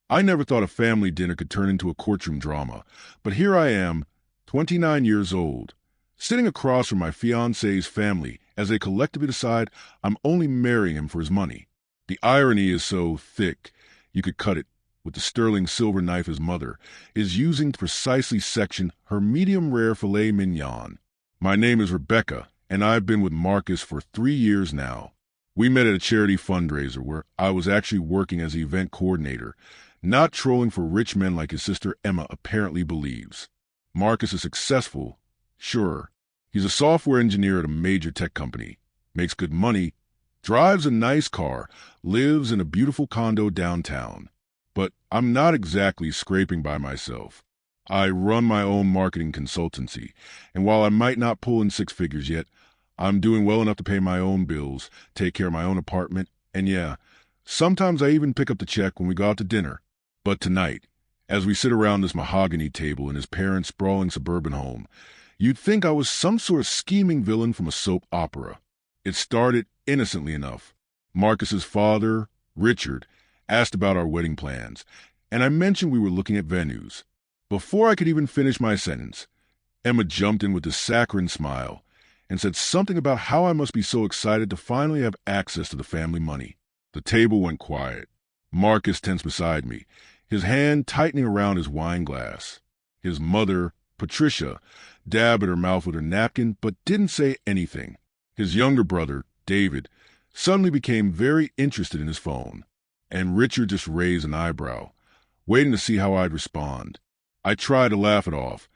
I never thought a family dinner could turn into a courtroom drama, but here I am, 29 years old, sitting across from my fiancé's family as they collectively decide I'm only marrying him for his money. The irony is so thick, you could cut it with the sterling silver knife his mother is using to precisely section her medium-rare filet mignon. My name is Rebecca, and I've been with Marcus for 3 years now. We met at a charity fundraiser where I was actually working as the event coordinator, not trolling for rich men like his sister Emma apparently believes. Marcus is successful, sure. He's a software engineer at a major tech company, makes good money, drives a nice car, lives in a beautiful condo downtown. But I'm not exactly scraping by myself. I run my own marketing consultancy, and while I might not pull in 6 figures yet, I'm doing well enough to pay my own bills, take care of my own apartment, and yeah, sometimes I even pick up the check when we go out to dinner. But tonight, as we sit around this mahogany table in his parents' sprawling suburban home, you'd think I was some sort of scheming villain from a soap opera. It started innocently enough. Marcus's father, Richard, asked about our wedding plans, and I mentioned we were looking at venues. Before I could even finish my sentence, Emma jumped in with a saccharine smile and said something about how I must be so excited to finally have access to the family money. The table went quiet. Marcus tensed beside me, his hand tightening around his wine glass. His mother, Patricia, dabbed at her mouth with her napkin but didn't say anything. His younger brother, David, suddenly became very interested in his phone, and Richard just raised an eyebrow, waiting to see how I'd respond. I tried to laugh it off,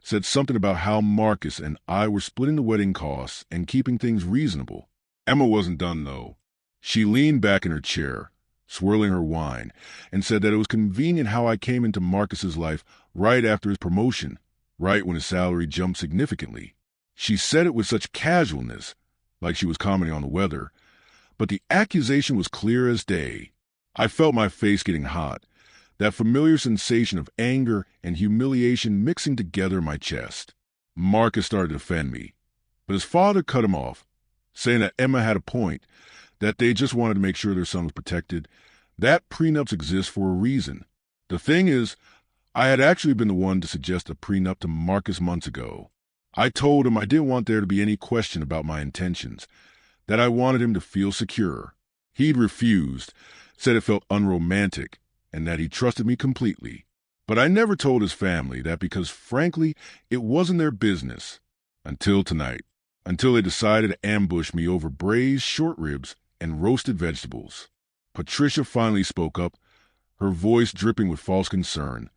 said something about how Marcus and I were splitting the wedding costs and keeping things reasonable. Emma wasn't done, though. She leaned back in her chair, swirling her wine, and said that it was convenient how I came into Marcus's life right after his promotion, right when his salary jumped significantly. She said it with such casualness, like she was commenting on the weather, but the accusation was clear as day. I felt my face getting hot, that familiar sensation of anger and humiliation mixing together in my chest. Marcus started to defend me, but his father cut him off, saying that Emma had a point, that they just wanted to make sure their son was protected, that prenups exist for a reason. The thing is, I had actually been the one to suggest a prenup to Marcus months ago. I told him I didn't want there to be any question about my intentions, that I wanted him to feel secure. He'd refused, said it felt unromantic, and that he trusted me completely. But I never told his family that because, frankly, it wasn't their business. Until tonight. Until they decided to ambush me over braised short ribs and roasted vegetables. Patricia finally spoke up, her voice dripping with false concern,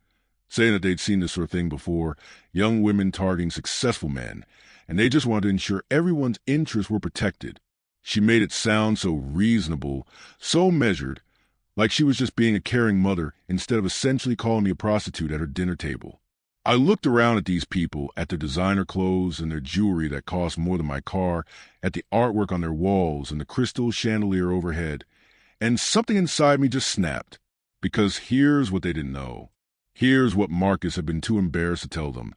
saying that they'd seen this sort of thing before, young women targeting successful men, and they just wanted to ensure everyone's interests were protected. She made it sound so reasonable, so measured, like she was just being a caring mother instead of essentially calling me a prostitute at her dinner table. I looked around at these people, at their designer clothes and their jewelry that cost more than my car, at the artwork on their walls and the crystal chandelier overhead, and something inside me just snapped. Because here's what they didn't know. Here's what Marcus had been too embarrassed to tell them,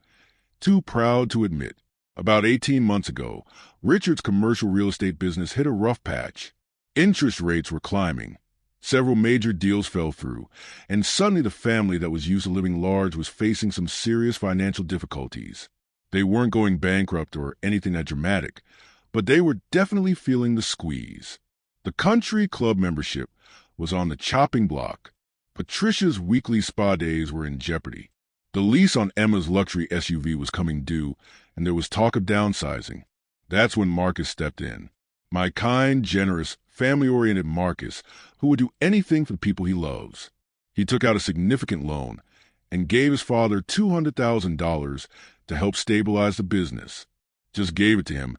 too proud to admit. About 18 months ago, Richard's commercial real estate business hit a rough patch. Interest rates were climbing. Several major deals fell through, and suddenly the family that was used to living large was facing some serious financial difficulties. They weren't going bankrupt or anything that dramatic, but they were definitely feeling the squeeze. The country club membership was on the chopping block. Patricia's weekly spa days were in jeopardy. The lease on Emma's luxury SUV was coming due, and there was talk of downsizing. That's when Marcus stepped in. My kind, generous, family-oriented Marcus, who would do anything for the people he loves. He took out a significant loan and gave his father $200,000 to help stabilize the business. Just gave it to him.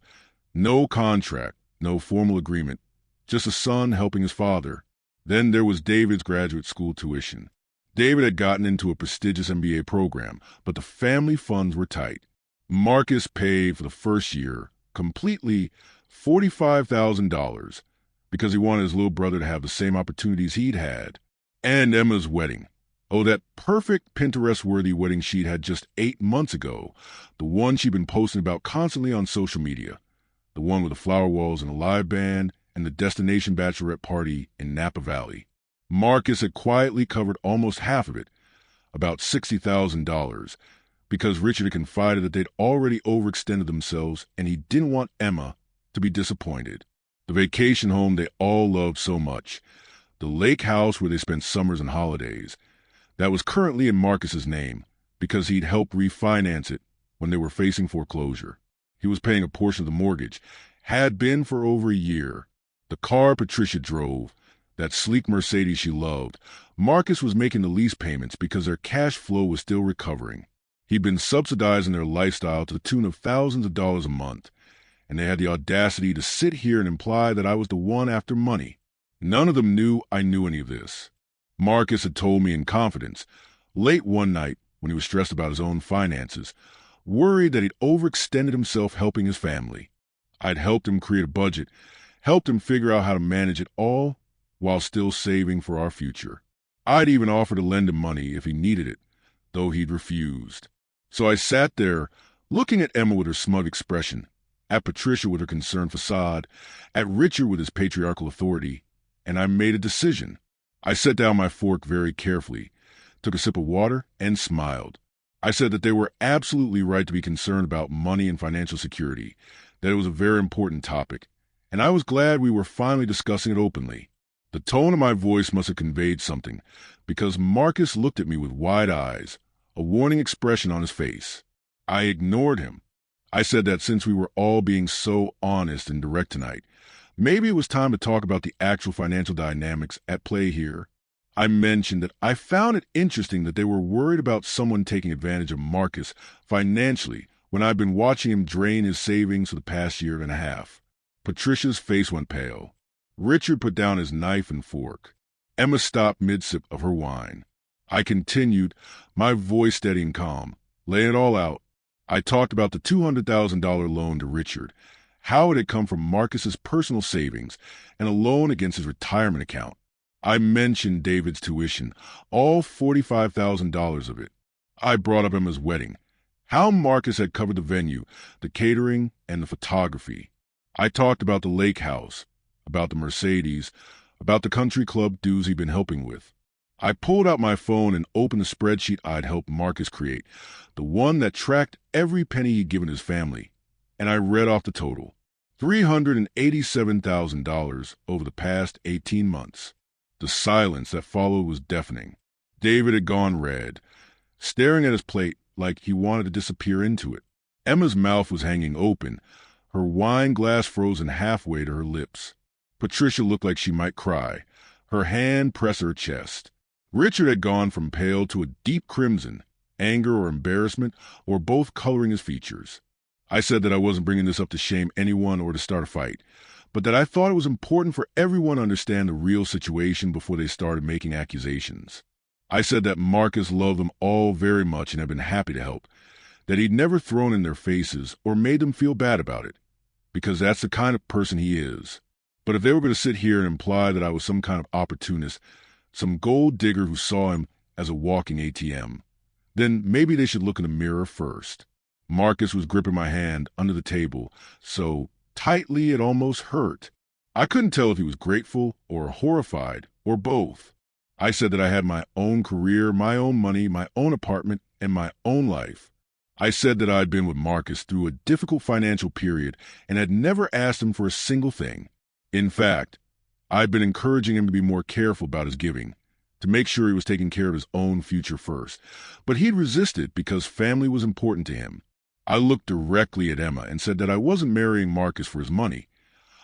No contract, no formal agreement, just a son helping his father. Then there was David's graduate school tuition. David had gotten into a prestigious MBA program, but the family funds were tight. Marcus paid for the first year, completely, $45,000 because he wanted his little brother to have the same opportunities he'd had. And Emma's wedding. Oh, that perfect Pinterest-worthy wedding she'd had just 8 months ago, the one she'd been posting about constantly on social media, the one with the flower walls and a live band and the destination bachelorette party in Napa Valley. Marcus had quietly covered almost half of it, about $60,000, because Richard had confided that they'd already overextended themselves and he didn't want Emma to be disappointed. The vacation home they all loved so much, the lake house where they spent summers and holidays, that was currently in Marcus's name because he'd helped refinance it when they were facing foreclosure. He was paying a portion of the mortgage, had been for over a year. The car Patricia drove, that sleek Mercedes she loved, Marcus was making the lease payments because their cash flow was still recovering. He'd been subsidizing their lifestyle to the tune of thousands of dollars a month, and they had the audacity to sit here and imply that I was the one after money. None of them knew I knew any of this. Marcus had told me in confidence, late one night when he was stressed about his own finances, worried that he'd overextended himself helping his family. I'd helped him create a budget, helped him figure out how to manage it all while still saving for our future. I'd even offered to lend him money if he needed it, though he'd refused. So I sat there, looking at Emma with her smug expression, at Patricia with her concerned facade, at Richard with his patriarchal authority, and I made a decision. I set down my fork very carefully, took a sip of water, and smiled. I said that they were absolutely right to be concerned about money and financial security, that it was a very important topic, and I was glad we were finally discussing it openly. The tone of my voice must have conveyed something, because Marcus looked at me with wide eyes, a warning expression on his face. I ignored him. I said that since we were all being so honest and direct tonight, maybe it was time to talk about the actual financial dynamics at play here. I mentioned that I found it interesting that they were worried about someone taking advantage of Marcus financially when I'd been watching him drain his savings for the past year and a half. Patricia's face went pale. Richard put down his knife and fork. Emma stopped mid-sip of her wine. I continued, my voice steady and calm, laying it all out. I talked about the $200,000 loan to Richard, how it had come from Marcus's personal savings and a loan against his retirement account. I mentioned David's tuition, all $45,000 of it. I brought up Emma's wedding, how Marcus had covered the venue, the catering, and the photography. I talked about the lake house, about the Mercedes, about the country club dues he'd been helping with. I pulled out my phone and opened the spreadsheet I'd helped Marcus create, the one that tracked every penny he'd given his family, and I read off the total. $387,000 over the past 18 months. The silence that followed was deafening. David had gone red, staring at his plate like he wanted to disappear into it. Emma's mouth was hanging open, her wine glass frozen halfway to her lips. Patricia looked like she might cry, her hand pressed her chest. Richard had gone from pale to a deep crimson, anger or embarrassment, or both coloring his features. I said that I wasn't bringing this up to shame anyone or to start a fight, but that I thought it was important for everyone to understand the real situation before they started making accusations. I said that Marcus loved them all very much and had been happy to help, that he'd never thrown in their faces or made them feel bad about it, because that's the kind of person he is. But if they were going to sit here and imply that I was some kind of opportunist, some gold digger who saw him as a walking ATM, then maybe they should look in the mirror first. Marcus was gripping my hand under the table, so tightly it almost hurt. I couldn't tell if he was grateful or horrified or both. I said that I had my own career, my own money, my own apartment, and my own life. I said that I had been with Marcus through a difficult financial period and had never asked him for a single thing. In fact, I'd been encouraging him to be more careful about his giving, to make sure he was taking care of his own future first. But he'd resisted because family was important to him. I looked directly at Emma and said that I wasn't marrying Marcus for his money.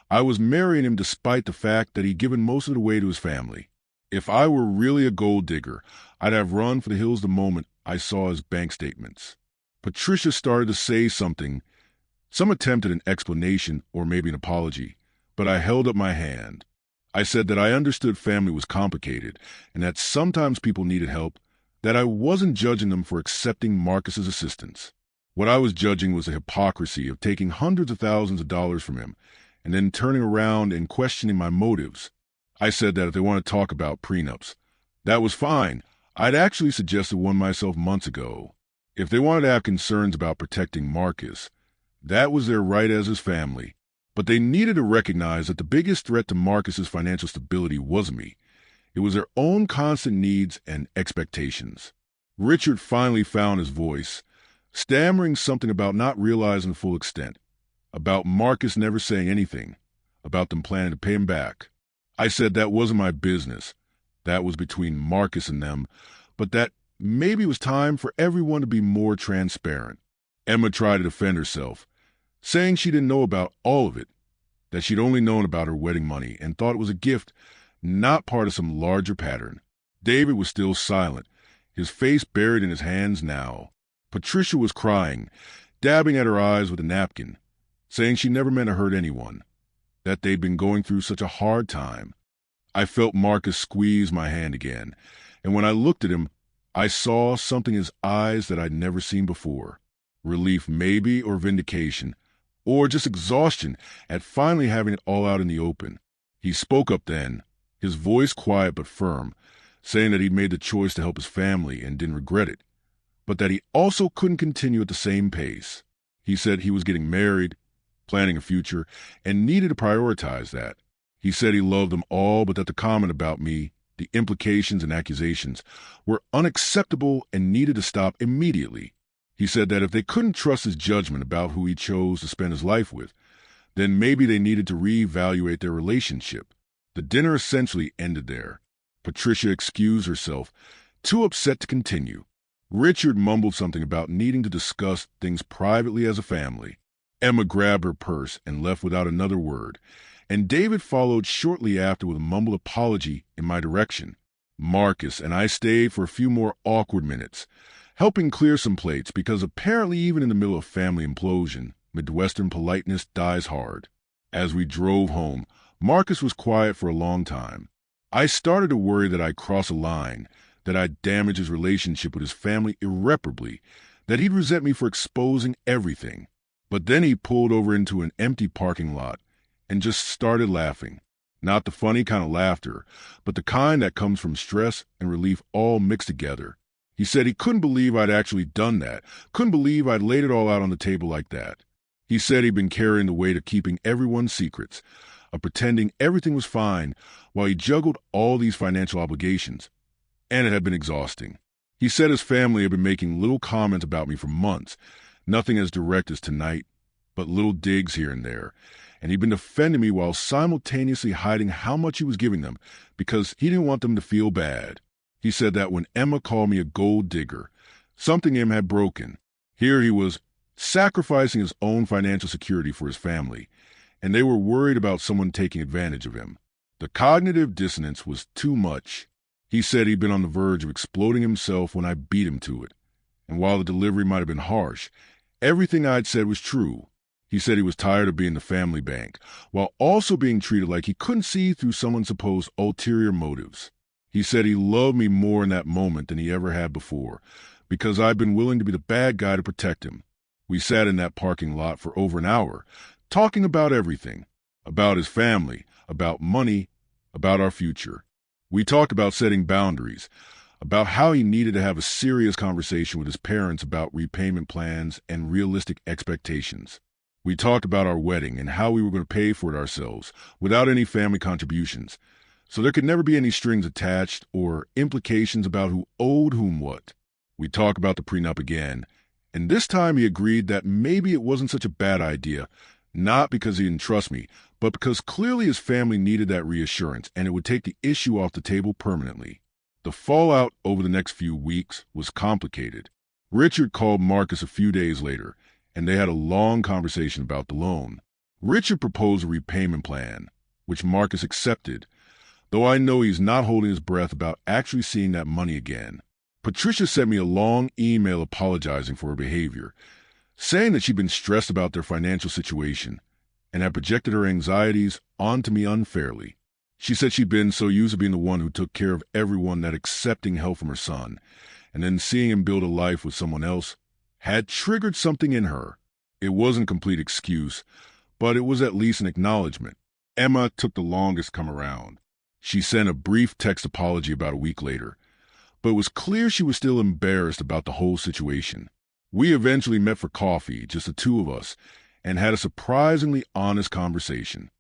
I was marrying him despite the fact that he'd given most of it away to his family. If I were really a gold digger, I'd have run for the hills the moment I saw his bank statements. Patricia started to say something, some attempt at an explanation or maybe an apology, but I held up my hand. I said that I understood family was complicated and that sometimes people needed help, that I wasn't judging them for accepting Marcus's assistance. What I was judging was the hypocrisy of taking hundreds of thousands of dollars from him and then turning around and questioning my motives. I said that if they want to talk about prenups, that was fine. I'd actually suggested one myself months ago. If they wanted to have concerns about protecting Marcus, that was their right as his family. But they needed to recognize that the biggest threat to Marcus's financial stability was me. It was their own constant needs and expectations. Richard finally found his voice, stammering something about not realizing the full extent, about Marcus never saying anything, about them planning to pay him back. I said that wasn't my business. That was between Marcus and them, but that maybe it was time for everyone to be more transparent. Emma tried to defend herself, saying she didn't know about all of it, that she'd only known about her wedding money and thought it was a gift, not part of some larger pattern. David was still silent, his face buried in his hands now. Patricia was crying, dabbing at her eyes with a napkin, saying she never meant to hurt anyone, that they'd been going through such a hard time. I felt Marcus squeeze my hand again, and when I looked at him, I saw something in his eyes that I'd never seen before. Relief maybe, or vindication, or just exhaustion at finally having it all out in the open. He spoke up then, his voice quiet but firm, saying that he'd made the choice to help his family and didn't regret it, but that he also couldn't continue at the same pace. He said he was getting married, planning a future, and needed to prioritize that. He said he loved them all, but that the comment about me, the implications and accusations, were unacceptable and needed to stop immediately. He said that if they couldn't trust his judgment about who he chose to spend his life with, then maybe they needed to reevaluate their relationship. The dinner essentially ended there. Patricia excused herself, too upset to continue. Richard mumbled something about needing to discuss things privately as a family. Emma grabbed her purse and left without another word, and David followed shortly after with a mumbled apology in my direction. Marcus and I stayed for a few more awkward minutes, helping clear some plates because apparently even in the middle of family implosion, Midwestern politeness dies hard. As we drove home, Marcus was quiet for a long time. I started to worry that I'd cross a line, that I'd damage his relationship with his family irreparably, that he'd resent me for exposing everything. But then he pulled over into an empty parking lot and just started laughing. Not the funny kind of laughter, but the kind that comes from stress and relief all mixed together. He said he couldn't believe I'd actually done that, couldn't believe I'd laid it all out on the table like that. He said he'd been carrying the weight of keeping everyone's secrets, of pretending everything was fine while he juggled all these financial obligations, and it had been exhausting. He said his family had been making little comments about me for months, nothing as direct as tonight, but little digs here and there, and he'd been defending me while simultaneously hiding how much he was giving them because he didn't want them to feel bad. He said that when Emma called me a gold digger, something in him had broken. Here he was sacrificing his own financial security for his family, and they were worried about someone taking advantage of him. The cognitive dissonance was too much. He said he'd been on the verge of exploding himself when I beat him to it, and while the delivery might have been harsh, everything I'd said was true. He said he was tired of being the family bank, while also being treated like he couldn't see through someone's supposed ulterior motives. He said he loved me more in that moment than he ever had before, because I'd been willing to be the bad guy to protect him. We sat in that parking lot for over an hour, talking about everything, about his family, about money, about our future. We talked about setting boundaries, about how he needed to have a serious conversation with his parents about repayment plans and realistic expectations. We talked about our wedding and how we were going to pay for it ourselves, without any family contributions, so there could never be any strings attached or implications about who owed whom what. We talked about the prenup again, and this time he agreed that maybe it wasn't such a bad idea, not because he didn't trust me, but because clearly his family needed that reassurance and it would take the issue off the table permanently. The fallout over the next few weeks was complicated. Richard called Marcus a few days later, and they had a long conversation about the loan. Richard proposed a repayment plan, which Marcus accepted, though I know he's not holding his breath about actually seeing that money again. Patricia sent me a long email apologizing for her behavior, saying that she'd been stressed about their financial situation and had projected her anxieties onto me unfairly. She said she'd been so used to being the one who took care of everyone that accepting help from her son, and then seeing him build a life with someone else, had triggered something in her. It wasn't a complete excuse, but it was at least an acknowledgement. Emma took the longest to come around. She sent a brief text apology about a week later, but it was clear she was still embarrassed about the whole situation. We eventually met for coffee, just the two of us, and had a surprisingly honest conversation.